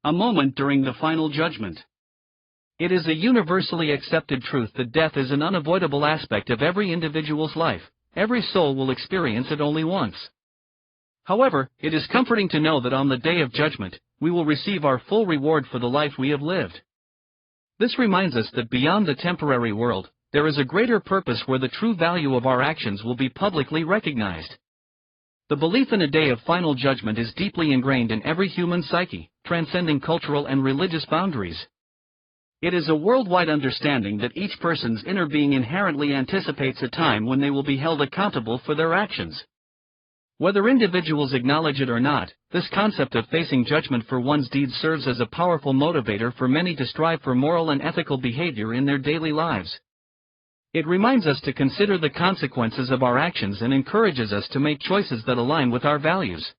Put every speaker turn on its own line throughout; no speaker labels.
A moment during the final judgment. It is a universally accepted truth that death is an unavoidable aspect of every individual's life. Every soul will experience it only once. However, it is comforting to know that on the day of judgment, we will receive our full reward for the life we have lived. This reminds us that beyond the temporary world, there is a greater purpose where the true value of our actions will be publicly recognized. The belief in a day of final judgment is deeply ingrained in every human psyche, transcending cultural and religious boundaries. It is a worldwide understanding that each person's inner being inherently anticipates a time when they will be held accountable for their actions. Whether individuals acknowledge it or not, this concept of facing judgment for one's deeds serves as a powerful motivator for many to strive for moral and ethical behavior in their daily lives. It reminds us to consider the consequences of our actions and encourages us to make choices that align with our values.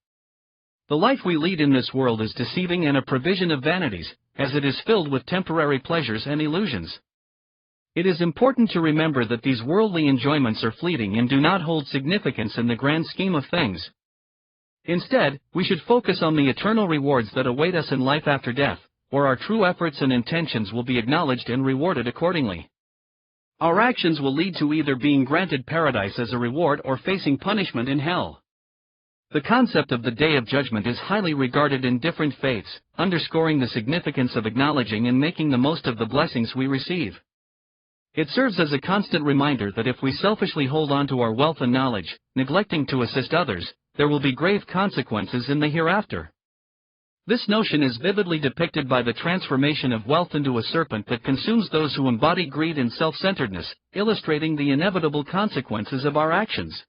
The life we lead in this world is deceiving and a provision of vanities, as it is filled with temporary pleasures and illusions. It is important to remember that these worldly enjoyments are fleeting and do not hold significance in the grand scheme of things. Instead, we should focus on the eternal rewards that await us in life after death, where our true efforts and intentions will be acknowledged and rewarded accordingly. Our actions will lead to either being granted paradise as a reward or facing punishment in hell. The concept of the Day of Judgment is highly regarded in different faiths, underscoring the significance of acknowledging and making the most of the blessings we receive. It serves as a constant reminder that if we selfishly hold on to our wealth and knowledge, neglecting to assist others, there will be grave consequences in the hereafter. This notion is vividly depicted by the transformation of wealth into a serpent that consumes those who embody greed and self-centeredness, illustrating the inevitable consequences of our actions.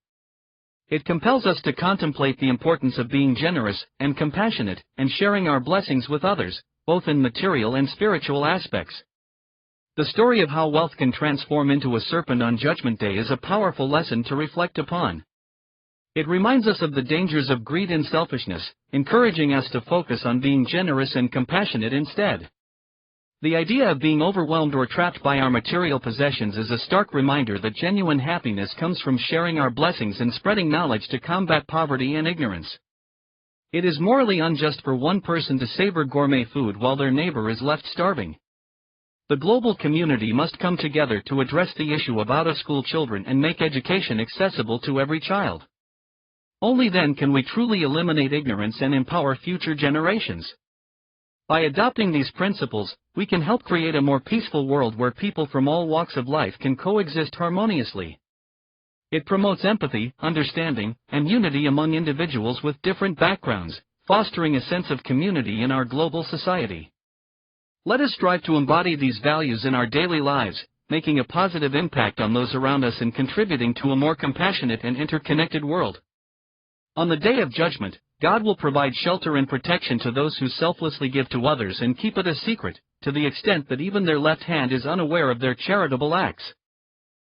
It compels us to contemplate the importance of being generous and compassionate, and sharing our blessings with others, both in material and spiritual aspects. The story of how wealth can transform into a serpent on Judgment Day is a powerful lesson to reflect upon. It reminds us of the dangers of greed and selfishness, encouraging us to focus on being generous and compassionate instead. The idea of being overwhelmed or trapped by our material possessions is a stark reminder that genuine happiness comes from sharing our blessings and spreading knowledge to combat poverty and ignorance. It is morally unjust for one person to savor gourmet food while their neighbor is left starving. The global community must come together to address the issue of out-of-school children and make education accessible to every child. Only then can we truly eliminate ignorance and empower future generations. By adopting these principles, we can help create a more peaceful world where people from all walks of life can coexist harmoniously. It promotes empathy, understanding, and unity among individuals with different backgrounds, fostering a sense of community in our global society. Let us strive to embody these values in our daily lives, making a positive impact on those around us and contributing to a more compassionate and interconnected world. On the Day of Judgment, God will provide shelter and protection to those who selflessly give to others and keep it a secret, to the extent that even their left hand is unaware of their charitable acts.